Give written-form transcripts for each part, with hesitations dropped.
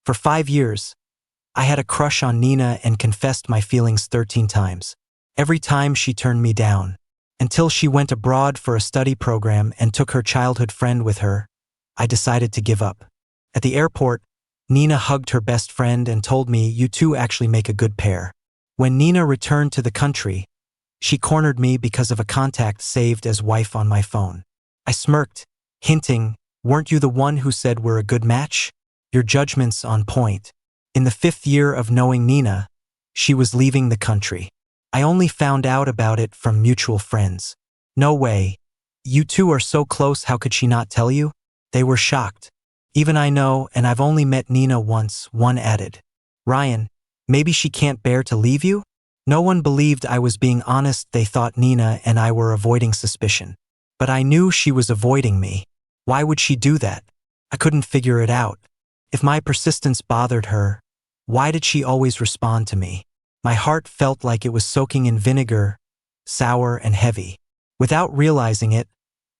For 5 years, I had a crush on Nina and confessed my feelings 13 times. Every time she turned me down. Until she went abroad for a study program and took her childhood friend with her, I decided to give up. At the airport, Nina hugged her best friend and told me, "You two actually make a good pair." When Nina returned to the country, she cornered me because of a contact saved as wife on my phone. I smirked, hinting, "Weren't you the one who said we're a good match? Your judgment's on point." In the 5th year of knowing Nina, she was leaving the country. I only found out about it from mutual friends. "No way. You two are so close, how could she not tell you?" They were shocked. "Even I know, and I've only met Nina once," one added. "Ryan, maybe she can't bear to leave you?" No one believed I was being honest. They thought Nina and I were avoiding suspicion. But I knew she was avoiding me. Why would she do that? I couldn't figure it out. If my persistence bothered her, why did she always respond to me? My heart felt like it was soaking in vinegar, sour and heavy. Without realizing it,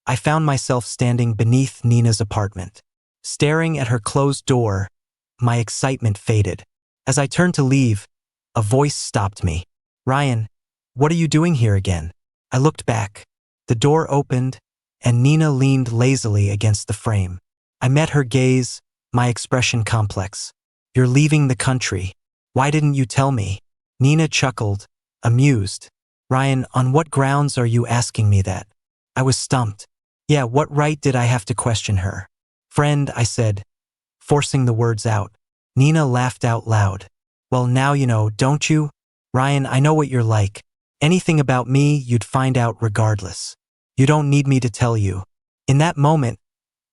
I found myself standing beneath Nina's apartment. Staring at her closed door, my excitement faded. As I turned to leave, a voice stopped me. "Ryan, what are you doing here again?" I looked back. The door opened, and Nina leaned lazily against the frame. I met her gaze, my expression complex. "You're leaving the country. Why didn't you tell me?" Nina chuckled, amused. "Ryan, on what grounds are you asking me that?" I was stumped. Yeah, what right did I have to question her? "Friend," I said, forcing the words out. Nina laughed out loud. "Well, now you know, don't you? Ryan, I know what you're like. Anything about me, you'd find out regardless. You don't need me to tell you." In that moment,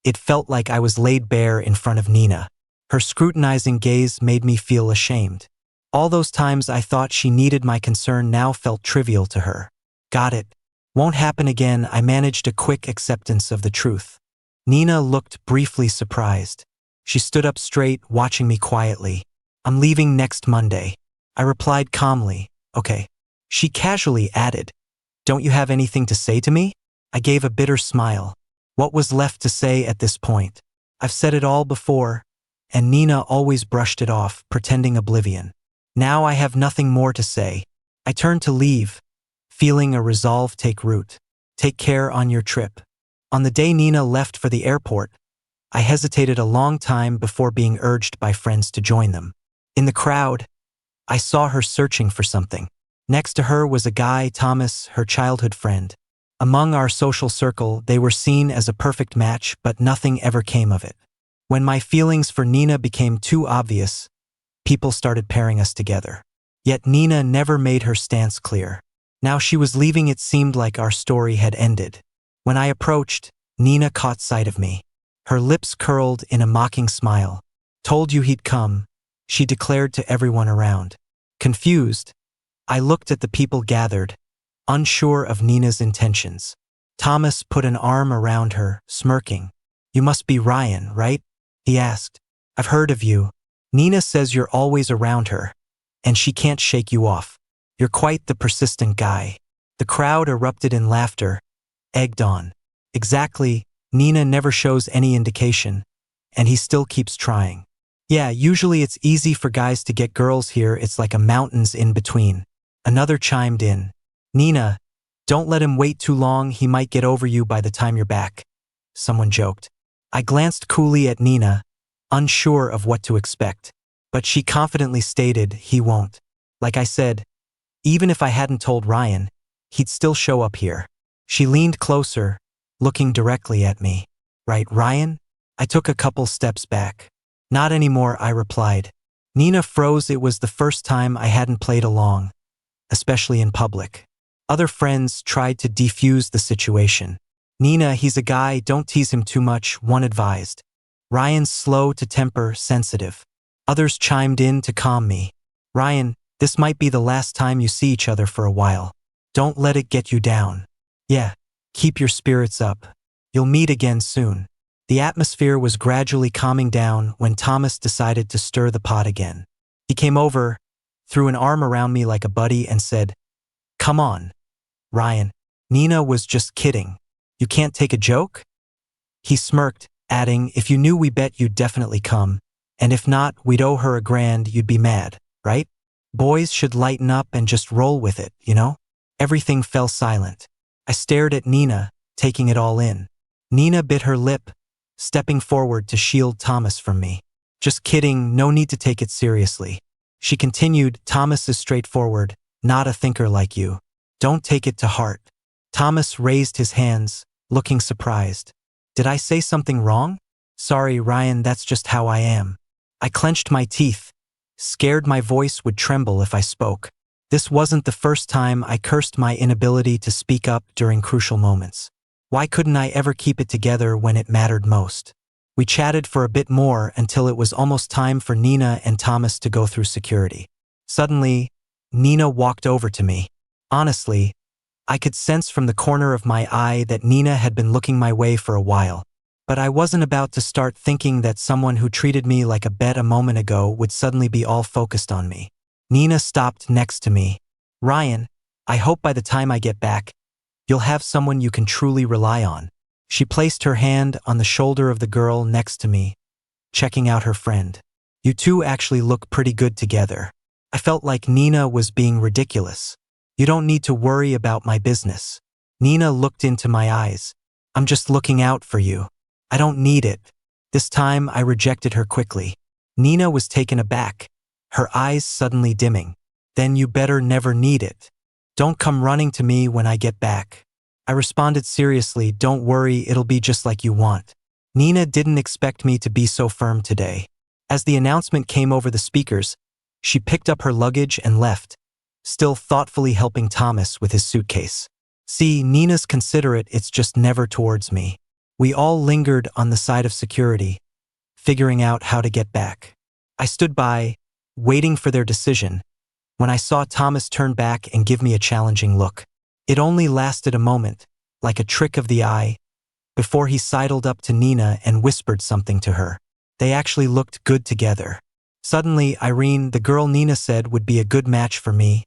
it felt like I was laid bare in front of Nina. Her scrutinizing gaze made me feel ashamed. All those times I thought she needed my concern now felt trivial to her. "Got it. Won't happen again." I managed a quick acceptance of the truth. Nina looked briefly surprised. She stood up straight, watching me quietly. "I'm leaving next Monday." I replied calmly, "Okay." She casually added, "Don't you have anything to say to me?" I gave a bitter smile. What was left to say at this point? I've said it all before, and Nina always brushed it off, pretending oblivion. Now I have nothing more to say. I turned to leave, feeling a resolve take root. "Take care on your trip." On the day Nina left for the airport, I hesitated a long time before being urged by friends to join them. In the crowd, I saw her searching for something. Next to her was a guy, Thomas, her childhood friend. Among our social circle, they were seen as a perfect match, but nothing ever came of it. When my feelings for Nina became too obvious, people started pairing us together. Yet Nina never made her stance clear. Now she was leaving. It seemed like our story had ended. When I approached, Nina caught sight of me. Her lips curled in a mocking smile. "Told you he'd come," she declared to everyone around. Confused, I looked at the people gathered, unsure of Nina's intentions. Thomas put an arm around her, smirking. "You must be Ryan, right?" he asked. "I've heard of you. Nina says you're always around her, and she can't shake you off. You're quite the persistent guy." The crowd erupted in laughter, egged on. "Exactly, Nina never shows any indication, and he still keeps trying." "Yeah, usually it's easy for guys to get girls. Here it's like a mountains in between." Another chimed in. "Nina, don't let him wait too long, he might get over you by the time you're back," someone joked. I glanced coolly at Nina, unsure of what to expect, but she confidently stated, "He won't." Like I said, even if I hadn't told Ryan, he'd still show up here. She leaned closer, looking directly at me. "Right, Ryan?" I took a couple steps back. "Not anymore," I replied. Nina froze. It was the first time I hadn't played along, especially in public. Other friends tried to defuse the situation. "Nina, he's a guy, don't tease him too much," one advised. "Ryan's slow to temper, sensitive." Others chimed in to calm me. "Ryan, this might be the last time you see each other for a while. Don't let it get you down. Yeah, keep your spirits up. You'll meet again soon." The atmosphere was gradually calming down when Thomas decided to stir the pot again. He came over, threw an arm around me like a buddy and said, "Come on, Ryan. Nina was just kidding. You can't take a joke?" He smirked, adding, "If you knew we bet you'd definitely come, And if not, we'd owe her $1,000, you'd be mad, right? Boys should lighten up and just roll with it, you know? Everything fell silent. I stared at Nina, taking it all in. Nina bit her lip, stepping forward to shield Thomas from me. Just kidding, no need to take it seriously. She continued, Thomas is straightforward, not a thinker like you. Don't take it to heart. Thomas raised his hands, looking surprised. Did I say something wrong? Sorry, Ryan, that's just how I am. I clenched my teeth, scared my voice would tremble if I spoke. This wasn't the first time I cursed my inability to speak up during crucial moments. Why couldn't I ever keep it together when it mattered most? We chatted for a bit more until it was almost time for Nina and Thomas to go through security. Suddenly, Nina walked over to me. Honestly, I could sense from the corner of my eye that Nina had been looking my way for a while. But I wasn't about to start thinking that someone who treated me like a bet a moment ago would suddenly be all focused on me. Nina stopped next to me. Ryan, I hope by the time I get back, you'll have someone you can truly rely on. She placed her hand on the shoulder of the girl next to me, checking out her friend. You two actually look pretty good together. I felt like Nina was being ridiculous. You don't need to worry about my business. Nina looked into my eyes. I'm just looking out for you. I don't need it. This time I rejected her quickly. Nina was taken aback, her eyes suddenly dimming. Then you better never need it. Don't come running to me when I get back. I responded seriously, don't worry, it'll be just like you want. Nina didn't expect me to be so firm today. As the announcement came over the speakers, she picked up her luggage and left, still thoughtfully helping Thomas with his suitcase. See, Nina's considerate, it's just never towards me. We all lingered on the side of security, figuring out how to get back. I stood by, waiting for their decision, when I saw Thomas turn back and give me a challenging look. It only lasted a moment, like a trick of the eye, before he sidled up to Nina and whispered something to her. They actually looked good together. Suddenly, Irene, the girl Nina said would be a good match for me,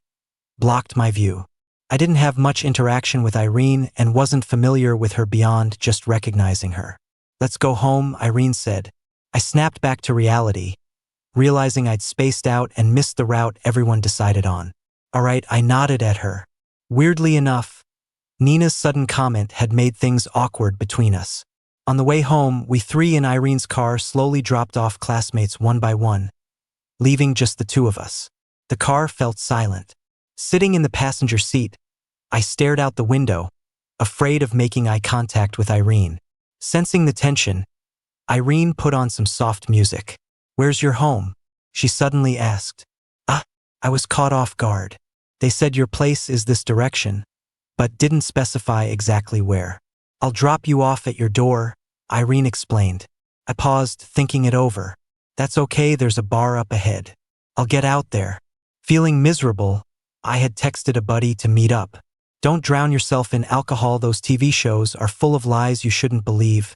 blocked my view. I didn't have much interaction with Irene and wasn't familiar with her beyond just recognizing her. Let's go home, Irene said. I snapped back to reality, realizing I'd spaced out and missed the route everyone decided on. All right, I nodded at her. Weirdly enough, Nina's sudden comment had made things awkward between us. On the way home, we three in Irene's car slowly dropped off classmates one by one, leaving just the two of us. The car felt silent. Sitting in the passenger seat, I stared out the window, afraid of making eye contact with Irene. Sensing the tension, Irene put on some soft music. Where's your home? She suddenly asked. I was caught off guard. They said your place is this direction, but didn't specify exactly where. I'll drop you off at your door, Irene explained. I paused, thinking it over. That's okay, there's a bar up ahead. I'll get out there. Feeling miserable, I had texted a buddy to meet up. Don't drown yourself in alcohol, those TV shows are full of lies you shouldn't believe,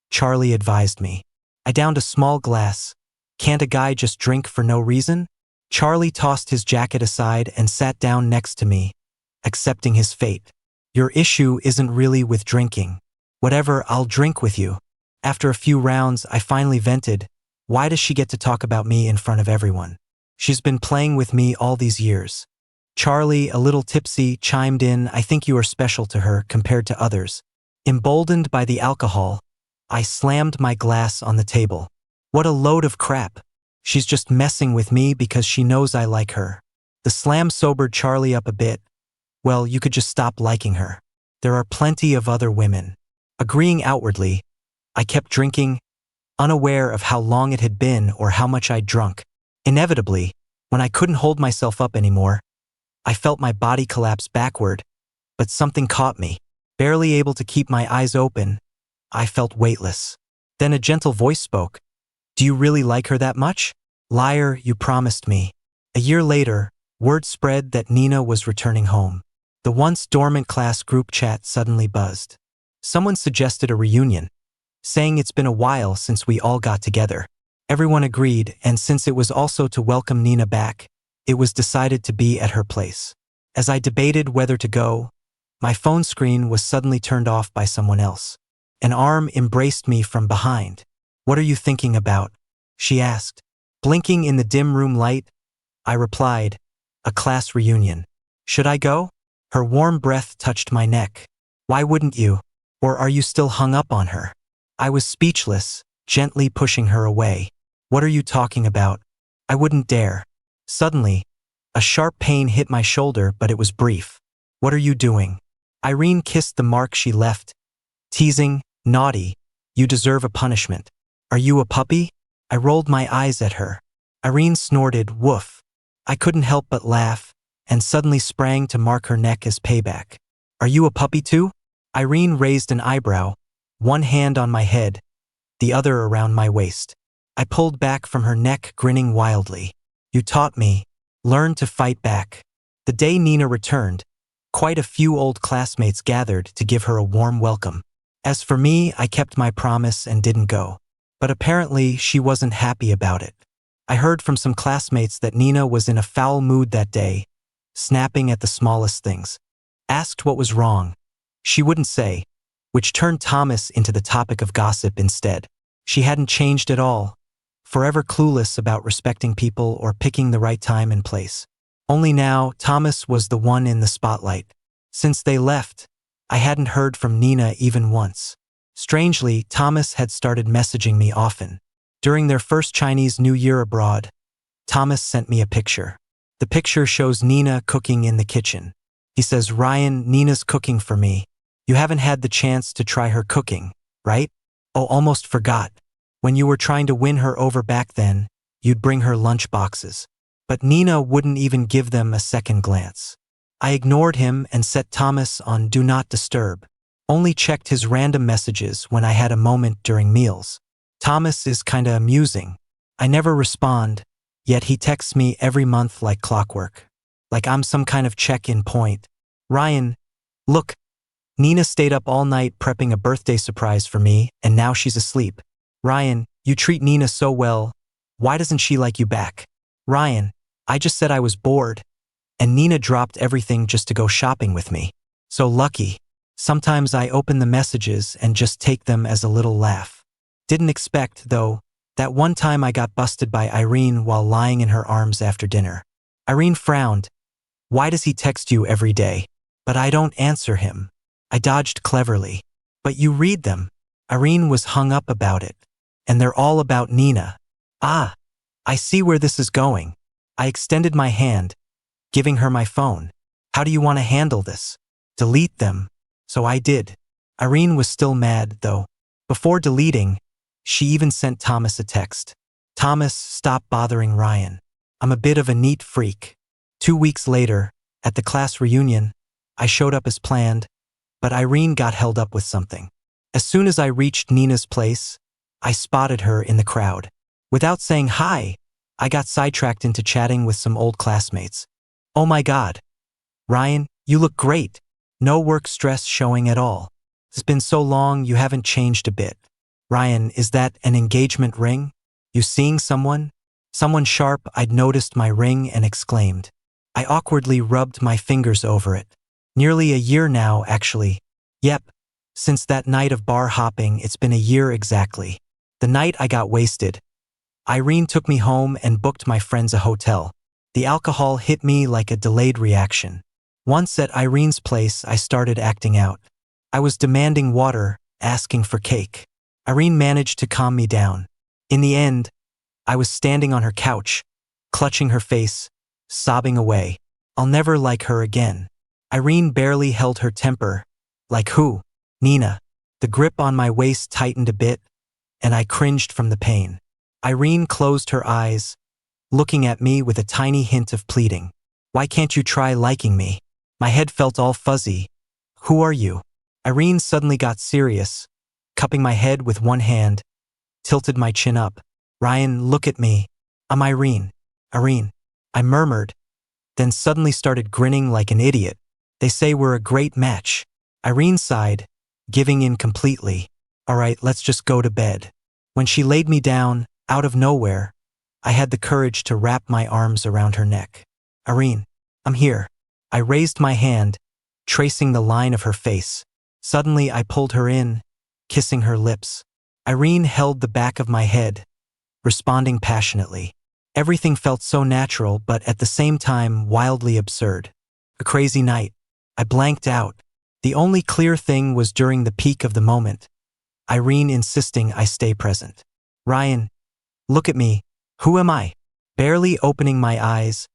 Charlie advised me. I downed a small glass. Can't a guy just drink for no reason? Charlie tossed his jacket aside and sat down next to me, accepting his fate. Your issue isn't really with drinking. Whatever, I'll drink with you. After a few rounds, I finally vented. Why does she get to talk about me in front of everyone? She's been playing with me all these years. Charlie, a little tipsy, chimed in, I think you are special to her compared to others. Emboldened by the alcohol, I slammed my glass on the table. What a load of crap. She's just messing with me because she knows I like her. The slam sobered Charlie up a bit. Well, you could just stop liking her. There are plenty of other women. Agreeing outwardly, I kept drinking, unaware of how long it had been or how much I'd drunk. Inevitably, when I couldn't hold myself up anymore, I felt my body collapse backward, but something caught me. Barely able to keep my eyes open, I felt weightless. Then a gentle voice spoke. Do you really like her that much? Liar, you promised me. A year later, word spread that Nina was returning home. The once dormant class group chat suddenly buzzed. Someone suggested a reunion, saying it's been a while since we all got together. Everyone agreed, and since it was also to welcome Nina back, it was decided to be at her place. As I debated whether to go, my phone screen was suddenly turned off by someone else. An arm embraced me from behind. What are you thinking about? she asked. Blinking in the dim room light, I replied, a class reunion. Should I go? Her warm breath touched my neck. Why wouldn't you? Or are you still hung up on her? I was speechless, gently pushing her away. What are you talking about? I wouldn't dare. Suddenly, a sharp pain hit my shoulder, but it was brief. What are you doing? Irene kissed the mark she left, teasing, naughty, you deserve a punishment. Are you a puppy? I rolled my eyes at her. Irene snorted, woof. I couldn't help but laugh, and suddenly sprang to mark her neck as payback. Are you a puppy too? Irene raised an eyebrow, one hand on my head, the other around my waist. I pulled back from her neck, grinning wildly. You taught me. Learn to fight back. The day Nina returned, quite a few old classmates gathered to give her a warm welcome. As for me, I kept my promise and didn't go. But apparently, she wasn't happy about it. I heard from some classmates that Nina was in a foul mood that day, snapping at the smallest things. Asked what was wrong. She wouldn't say, which turned Thomas into the topic of gossip instead. She hadn't changed at all, forever clueless about respecting people or picking the right time and place. Only now, Thomas was the one in the spotlight. Since they left, I hadn't heard from Nina even once. Strangely, Thomas had started messaging me often. During their first Chinese New Year abroad, Thomas sent me a picture. The picture shows Nina cooking in the kitchen. He says, Ryan, Nina's cooking for me. You haven't had the chance to try her cooking, right? Oh, almost forgot. When you were trying to win her over back then, you'd bring her lunch boxes. But Nina wouldn't even give them a second glance. I ignored him and set Thomas on Do Not Disturb. Only checked his random messages when I had a moment during meals. Thomas is kinda amusing. I never respond, yet he texts me every month like clockwork. Like I'm some kind of check-in point. Ryan, look, Nina stayed up all night prepping a birthday surprise for me, and now she's asleep. Ryan, you treat Nina so well. Why doesn't she like you back? Ryan, I just said I was bored, and Nina dropped everything just to go shopping with me. So lucky. Sometimes I open the messages and just take them as a little laugh. Didn't expect, though, that one time I got busted by Irene while lying in her arms after dinner. Irene frowned. Why does he text you every day? But I don't answer him. I dodged cleverly. But you read them. Irene was hung up about it. And they're all about Nina. Ah, I see where this is going. I extended my hand, giving her my phone. How do you want to handle this? Delete them. So I did. Irene was still mad, though. Before deleting, she even sent Thomas a text. Thomas, stop bothering Ryan. I'm a bit of a neat freak. 2 weeks later, at the class reunion, I showed up as planned, but Irene got held up with something. As soon as I reached Nina's place, I spotted her in the crowd. Without saying hi, I got sidetracked into chatting with some old classmates. Oh my God. Ryan, you look great. No work stress showing at all. It's been so long you haven't changed a bit. Ryan, is that an engagement ring? You seeing someone? Someone sharp. I'd noticed my ring and exclaimed. I awkwardly rubbed my fingers over it. Nearly a year now, actually. Yep. Since that night of bar hopping, it's been a year exactly. The night I got wasted, Irene took me home and booked my friends a hotel. The alcohol hit me like a delayed reaction. Once at Irene's place, I started acting out. I was demanding water, asking for cake. Irene managed to calm me down. In the end, I was standing on her couch, clutching her face, sobbing away. I'll never like her again. Irene barely held her temper. Like who? Nina. The grip on my waist tightened a bit, and I cringed from the pain. Irene closed her eyes, looking at me with a tiny hint of pleading. Why can't you try liking me? My head felt all fuzzy. Who are you? Irene suddenly got serious, cupping my head with one hand, tilted my chin up. Ryan, look at me. I'm Irene. Irene. I murmured, then suddenly started grinning like an idiot. They say we're a great match. Irene sighed, giving in completely. All right, let's just go to bed. When she laid me down, out of nowhere, I had the courage to wrap my arms around her neck. Irene, I'm here. I raised my hand, tracing the line of her face. Suddenly, I pulled her in, kissing her lips. Irene held the back of my head, responding passionately. Everything felt so natural, but at the same time wildly absurd. A crazy night. I blanked out. The only clear thing was during the peak of the moment, Irene insisting I stay present. Ryan, look at me. Who am I? Barely opening my eyes,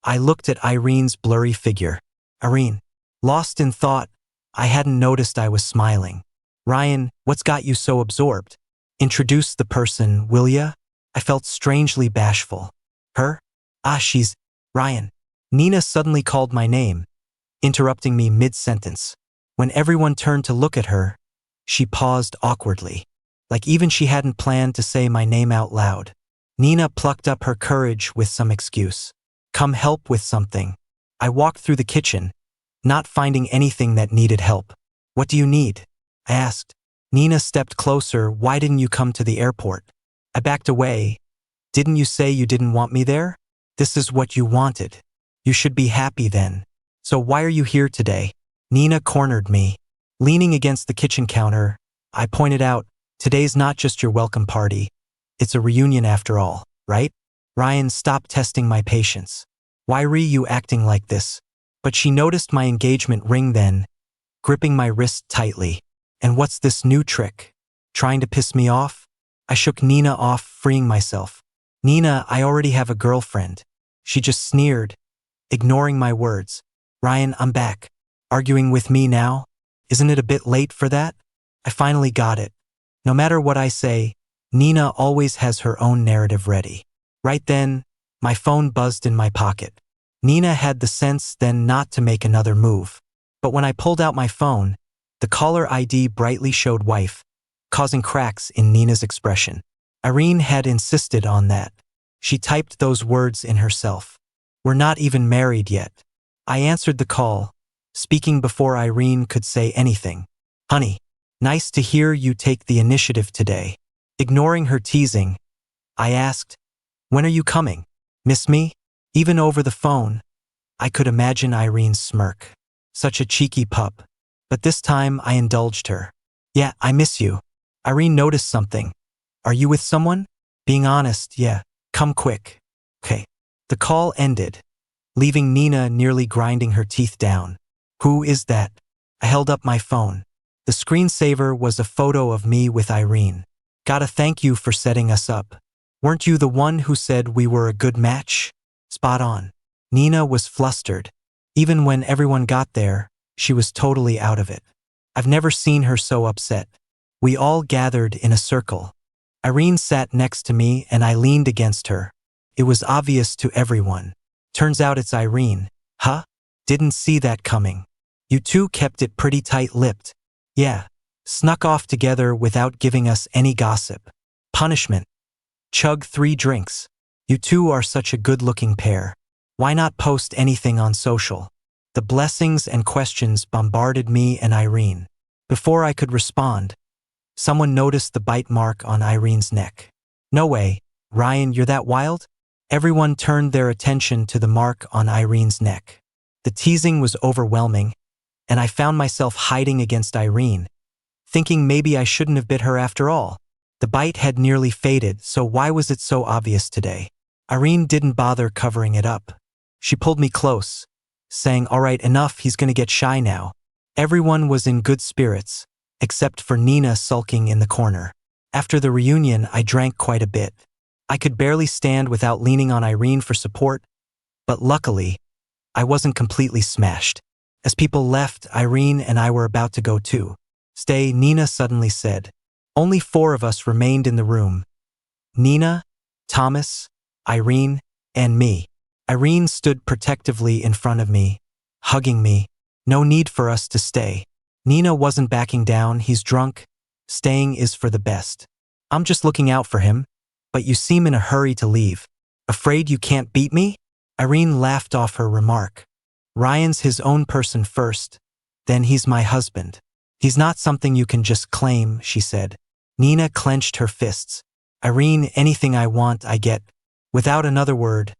I looked at Irene's blurry figure. Irene. Lost in thought, I hadn't noticed I was smiling. Ryan, what's got you so absorbed? Introduce the person, will ya? I felt strangely bashful. Her? She's Ryan. Nina suddenly called my name, interrupting me mid-sentence. When everyone turned to look at her, she paused awkwardly, like even she hadn't planned to say my name out loud. Nina plucked up her courage with some excuse. Come help with something. I walked through the kitchen, not finding anything that needed help. What do you need? I asked. Nina stepped closer. Why didn't you come to the airport? I backed away. Didn't you say you didn't want me there? This is what you wanted. You should be happy then. So why are you here today? Nina cornered me. Leaning against the kitchen counter, I pointed out, today's not just your welcome party. It's a reunion after all, right? Ryan, stop testing my patience. Why are you acting like this? But she noticed my engagement ring then, gripping my wrist tightly. And what's this new trick? Trying to piss me off? I shook Nina off, freeing myself. Nina, I already have a girlfriend. She just sneered, ignoring my words. Ryan, I'm back. Arguing with me now? Isn't it a bit late for that? I finally got it. No matter what I say, Nina always has her own narrative ready. Right then, my phone buzzed in my pocket. Nina had the sense then not to make another move. But when I pulled out my phone, the caller ID brightly showed wife, causing cracks in Nina's expression. Irene had insisted on that. She typed those words in herself. We're not even married yet. I answered the call, speaking before Irene could say anything. Honey, nice to hear you take the initiative today. Ignoring her teasing, I asked, when are you coming? Miss me? Even over the phone, I could imagine Irene's smirk. Such a cheeky pup. But this time I indulged her. Yeah, I miss you. Irene noticed something. Are you with someone? Being honest, yeah. Come quick. Okay. The call ended, leaving Nina nearly grinding her teeth down. Who is that? I held up my phone. The screensaver was a photo of me with Irene. Gotta thank you for setting us up. Weren't you the one who said we were a good match? Spot on. Nina was flustered. Even when everyone got there, she was totally out of it. I've never seen her so upset. We all gathered in a circle. Irene sat next to me and I leaned against her. It was obvious to everyone. Turns out it's Irene. Huh? Didn't see that coming. You two kept it pretty tight-lipped. Yeah. Snuck off together without giving us any gossip. Punishment. Chug 3 drinks. You two are such a good-looking pair. Why not post anything on social? The blessings and questions bombarded me and Irene. Before I could respond, someone noticed the bite mark on Irene's neck. No way, Ryan, you're that wild? Everyone turned their attention to the mark on Irene's neck. The teasing was overwhelming, and I found myself hiding against Irene, thinking maybe I shouldn't have bit her after all. The bite had nearly faded, so why was it so obvious today? Irene didn't bother covering it up. She pulled me close, saying, all right, enough, he's gonna get shy now. Everyone was in good spirits, except for Nina sulking in the corner. After the reunion, I drank quite a bit. I could barely stand without leaning on Irene for support, but luckily, I wasn't completely smashed. As people left, Irene and I were about to go too. Stay, Nina suddenly said. Only 4 of us remained in the room. Nina, Thomas, Irene, and me. Irene stood protectively in front of me, hugging me. No need for us to stay. Nina wasn't backing down. He's drunk. Staying is for the best. I'm just looking out for him, but you seem in a hurry to leave. Afraid you can't beat me? Irene laughed off her remark. Ryan's his own person first, then he's my husband. He's not something you can just claim, she said. Nina clenched her fists. Irene, anything I want, I get. Without another word,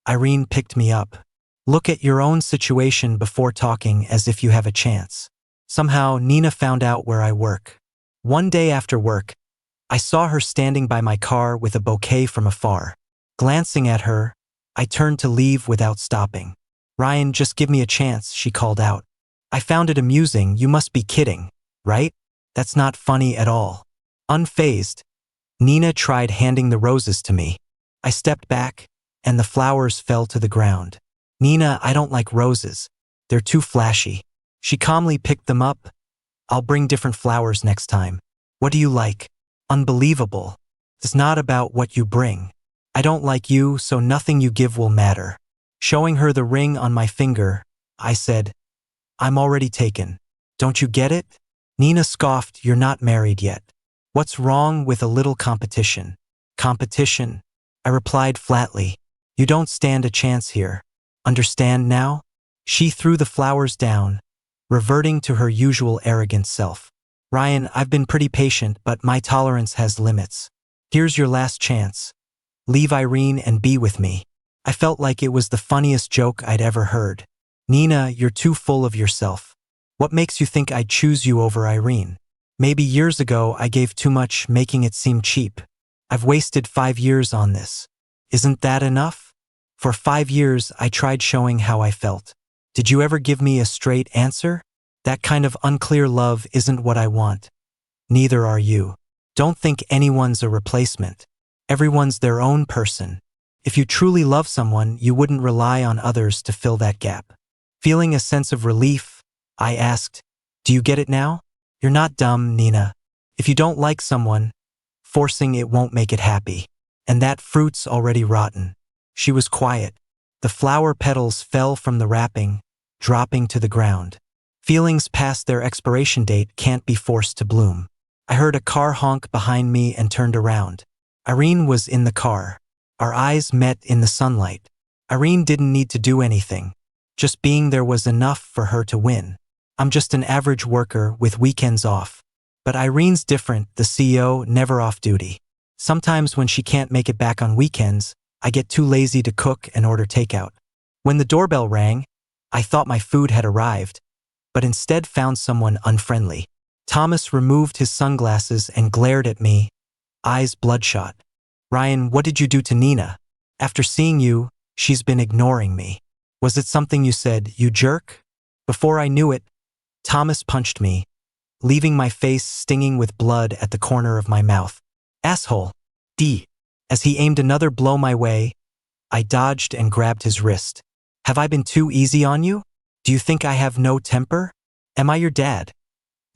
Irene picked me up. Look at your own situation before talking as if you have a chance. Somehow, Nina found out where I work. One day after work, I saw her standing by my car with a bouquet from afar. Glancing at her, I turned to leave without stopping. Ryan, just give me a chance, she called out. I found it amusing. You must be kidding, right? That's not funny at all. Unfazed, Nina tried handing the roses to me. I stepped back, and the flowers fell to the ground. Nina, I don't like roses. They're too flashy. She calmly picked them up. I'll bring different flowers next time. What do you like? Unbelievable. It's not about what you bring. I don't like you, so nothing you give will matter. Showing her the ring on my finger, I said, I'm already taken. Don't you get it? Nina scoffed, you're not married yet. What's wrong with a little competition? Competition? I replied flatly. You don't stand a chance here. Understand now? She threw the flowers down, reverting to her usual arrogant self. Ryan, I've been pretty patient, but my tolerance has limits. Here's your last chance. Leave Irene and be with me. I felt like it was the funniest joke I'd ever heard. Nina, you're too full of yourself. What makes you think I'd choose you over Irene? Maybe years ago I gave too much, making it seem cheap. I've wasted 5 years on this. Isn't that enough? For 5 years I tried showing how I felt. Did you ever give me a straight answer? That kind of unclear love isn't what I want. Neither are you. Don't think anyone's a replacement. Everyone's their own person. If you truly love someone, you wouldn't rely on others to fill that gap. Feeling a sense of relief, I asked, do you get it now? You're not dumb, Nina. If you don't like someone, forcing it won't make it happy. And that fruit's already rotten. She was quiet. The flower petals fell from the wrapping, dropping to the ground. Feelings past their expiration date can't be forced to bloom. I heard a car honk behind me and turned around. Irene was in the car. Our eyes met in the sunlight. Irene didn't need to do anything. Just being there was enough for her to win. I'm just an average worker with weekends off. But Irene's different, the CEO, never off duty. Sometimes when she can't make it back on weekends, I get too lazy to cook and order takeout. When the doorbell rang, I thought my food had arrived, but instead found someone unfriendly. Thomas removed his sunglasses and glared at me, eyes bloodshot. Ryan, what did you do to Nina? After seeing you, she's been ignoring me. Was it something you said, you jerk? Before I knew it, Thomas punched me, leaving my face stinging with blood at the corner of my mouth. Asshole. D. As he aimed another blow my way, I dodged and grabbed his wrist. Have I been too easy on you? Do you think I have no temper? Am I your dad?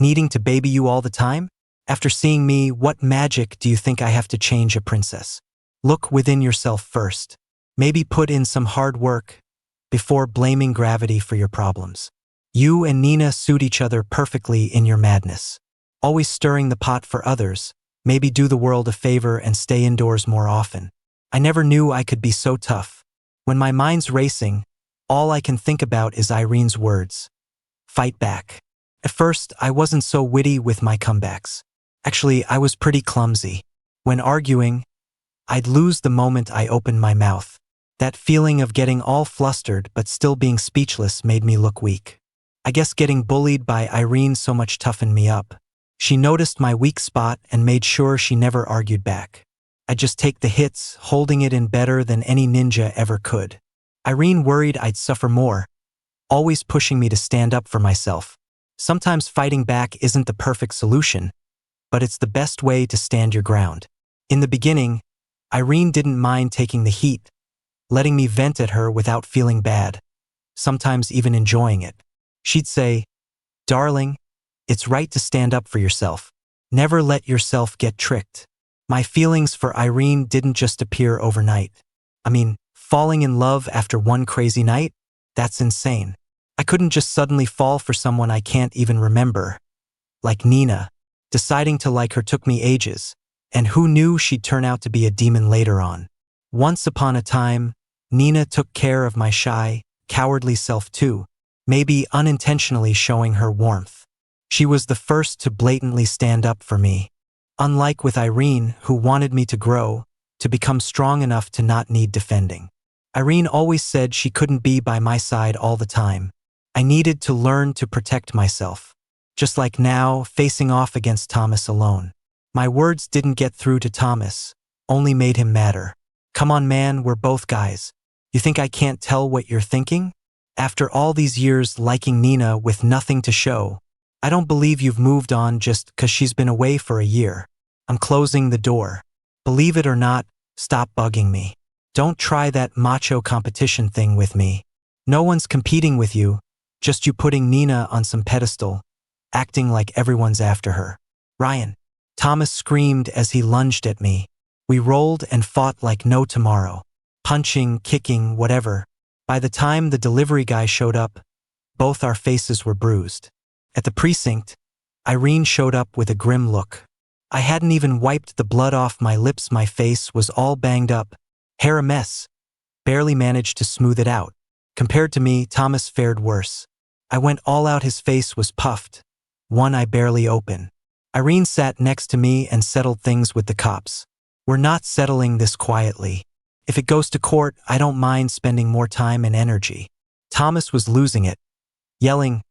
Needing to baby you all the time? After seeing me, what magic do you think I have to change a princess? Look within yourself first. Maybe put in some hard work before blaming gravity for your problems. You and Nina suit each other perfectly in your madness. Always stirring the pot for others. Maybe do the world a favor and stay indoors more often. I never knew I could be so tough. When my mind's racing, all I can think about is Irene's words. Fight back. At first, I wasn't so witty with my comebacks. Actually, I was pretty clumsy. When arguing, I'd lose the moment I opened my mouth. That feeling of getting all flustered but still being speechless made me look weak. I guess getting bullied by Irene so much toughened me up. She noticed my weak spot and made sure she never argued back. I'd just take the hits, holding it in better than any ninja ever could. Irene worried I'd suffer more, always pushing me to stand up for myself. Sometimes fighting back isn't the perfect solution, but it's the best way to stand your ground. In the beginning, Irene didn't mind taking the heat, letting me vent at her without feeling bad, sometimes even enjoying it. She'd say, "Darling, it's right to stand up for yourself. Never let yourself get tricked." My feelings for Irene didn't just appear overnight. Falling in love after one crazy night? That's insane. I couldn't just suddenly fall for someone I can't even remember. Like Nina. Deciding to like her took me ages, and who knew she'd turn out to be a demon later on. Once upon a time, Nina took care of my shy, cowardly self too, maybe unintentionally showing her warmth. She was the first to blatantly stand up for me. Unlike with Irene, who wanted me to grow, to become strong enough to not need defending. Irene always said she couldn't be by my side all the time. I needed to learn to protect myself. Just like now, facing off against Thomas alone. My words didn't get through to Thomas, only made him madder. Come on, man, we're both guys. You think I can't tell what you're thinking? After all these years liking Nina with nothing to show, I don't believe you've moved on just 'cause she's been away for a year. I'm closing the door. Believe it or not, stop bugging me. Don't try that macho competition thing with me. No one's competing with you, just you putting Nina on some pedestal, acting like everyone's after her. Ryan, Thomas screamed as he lunged at me. We rolled and fought like no tomorrow. Punching, kicking, whatever. By the time the delivery guy showed up, both our faces were bruised. At the precinct, Irene showed up with a grim look. I hadn't even wiped the blood off my lips. My face was all banged up, hair a mess. Barely managed to smooth it out. Compared to me, Thomas fared worse. I went all out. His face was puffed, one eye barely open. Irene sat next to me and settled things with the cops. We're not settling this quietly. If it goes to court, I don't mind spending more time and energy. Thomas was losing it, yelling,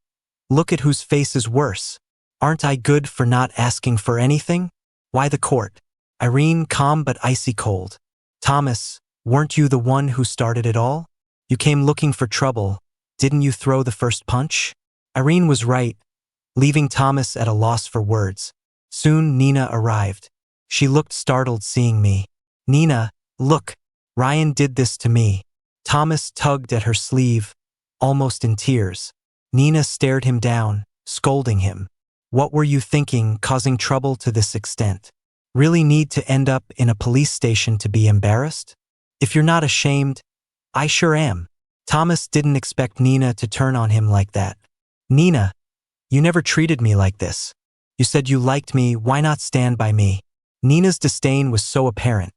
"Look at whose face is worse. Aren't I good for not asking for anything? Why the court?" Irene, calm but icy cold. "Thomas, weren't you the one who started it all? You came looking for trouble. Didn't you throw the first punch?" Irene was right, leaving Thomas at a loss for words. Soon Nina arrived. She looked startled seeing me. "Nina, look, Ryan did this to me." Thomas tugged at her sleeve, almost in tears. Nina stared him down, scolding him. "What were you thinking, causing trouble to this extent? Really need to end up in a police station to be embarrassed? If you're not ashamed, I sure am." Thomas didn't expect Nina to turn on him like that. "Nina, you never treated me like this. You said you liked me, why not stand by me?" Nina's disdain was so apparent.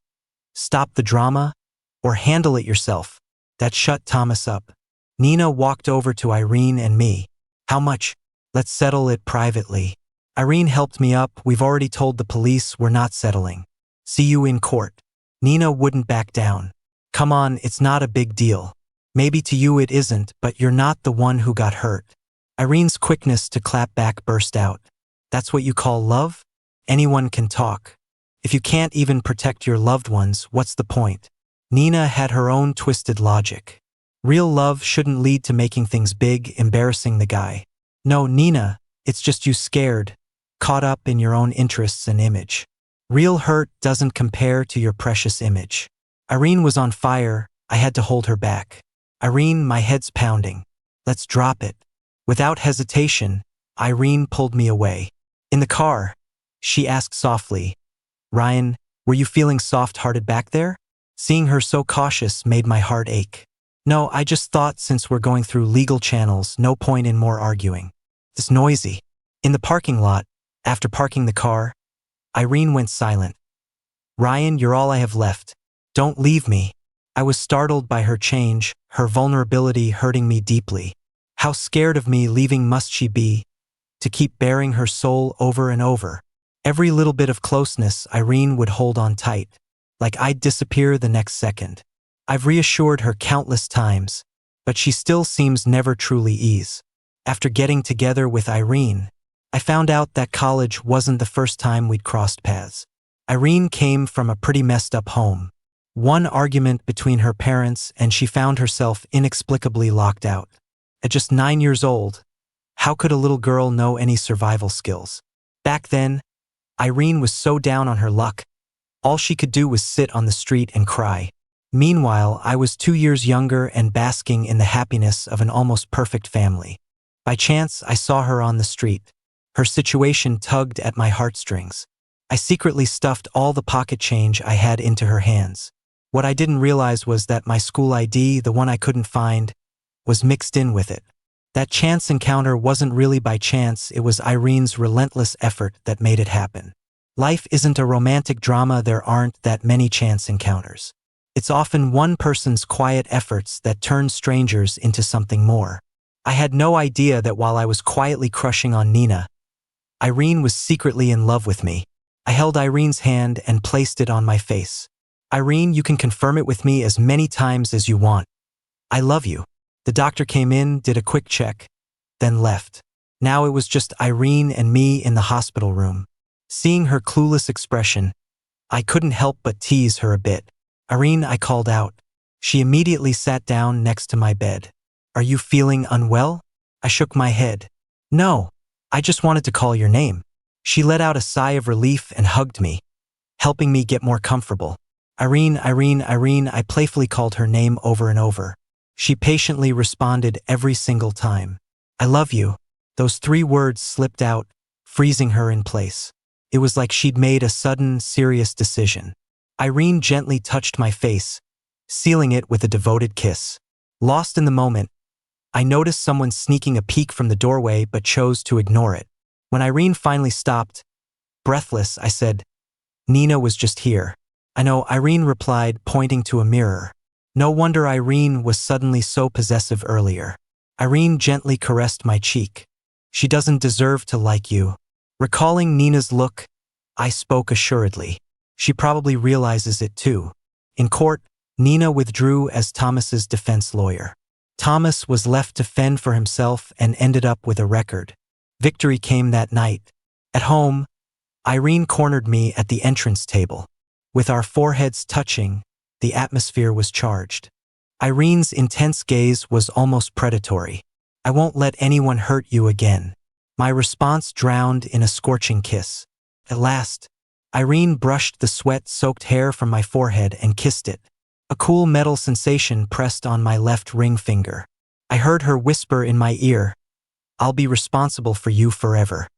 "Stop the drama, or handle it yourself." That shut Thomas up. Nina walked over to Irene and me. "How much? Let's settle it privately." Irene helped me up. "We've already told the police we're not settling. See you in court." Nina wouldn't back down. "Come on, it's not a big deal. Maybe to you it isn't, but you're not the one who got hurt." Irene's quickness to clap back burst out. "That's what you call love? Anyone can talk. If you can't even protect your loved ones, what's the point?" Nina had her own twisted logic. Real love shouldn't lead to making things big, embarrassing the guy. "No, Nina, it's just you scared, caught up in your own interests and image. Real hurt doesn't compare to your precious image." Irene was on fire. I had to hold her back. "Irene, my head's pounding. Let's drop it." Without hesitation, Irene pulled me away. In the car, she asked softly, "Ryan, were you feeling soft-hearted back there?" Seeing her so cautious made my heart ache. "No, I just thought since we're going through legal channels, no point in more arguing. It's noisy." In the parking lot, after parking the car, Irene went silent. "Ryan, you're all I have left. Don't leave me." I was startled by her change, her vulnerability hurting me deeply. How scared of me leaving must she be, to keep bearing her soul over and over? Every little bit of closeness, Irene would hold on tight, like I'd disappear the next second. I've reassured her countless times, but she still seems never truly ease. After getting together with Irene, I found out that college wasn't the first time we'd crossed paths. Irene came from a pretty messed up home. One argument between her parents and she found herself inexplicably locked out. At just 9 years old, how could a little girl know any survival skills? Back then, Irene was so down on her luck, all she could do was sit on the street and cry. Meanwhile, I was 2 years younger and basking in the happiness of an almost perfect family. By chance, I saw her on the street. Her situation tugged at my heartstrings. I secretly stuffed all the pocket change I had into her hands. What I didn't realize was that my school ID, the one I couldn't find, was mixed in with it. That chance encounter wasn't really by chance, it was Irene's relentless effort that made it happen. Life isn't a romantic drama, there aren't that many chance encounters. It's often one person's quiet efforts that turn strangers into something more. I had no idea that while I was quietly crushing on Nina, Irene was secretly in love with me. I held Irene's hand and placed it on my face. "Irene, you can confirm it with me as many times as you want. I love you." The doctor came in, did a quick check, then left. Now it was just Irene and me in the hospital room. Seeing her clueless expression, I couldn't help but tease her a bit. Irene, I called out. She immediately sat down next to my bed. Are you feeling unwell? I shook my head. No, I just wanted to call your name. She let out a sigh of relief and hugged me, helping me get more comfortable. Irene, Irene, Irene, I playfully called her name over and over. She patiently responded every single time. I love you. Those 3 words slipped out, freezing her in place. It was like she'd made a sudden, serious decision. Irene gently touched my face, sealing it with a devoted kiss. Lost in the moment, I noticed someone sneaking a peek from the doorway but chose to ignore it. When Irene finally stopped, breathless, I said, Nina was just here. I know, Irene replied, pointing to a mirror. No wonder Irene was suddenly so possessive earlier. Irene gently caressed my cheek. She doesn't deserve to like you. Recalling Nina's look, I spoke assuredly. She probably realizes it too. In court, Nina withdrew as Thomas's defense lawyer. Thomas was left to fend for himself and ended up with a record. Victory came that night. At home, Irene cornered me at the entrance table. With our foreheads touching, the atmosphere was charged. Irene's intense gaze was almost predatory. I won't let anyone hurt you again. My response drowned in a scorching kiss. At last, Irene brushed the sweat-soaked hair from my forehead and kissed it. A cool metal sensation pressed on my left ring finger. I heard her whisper in my ear, I'll be responsible for you forever.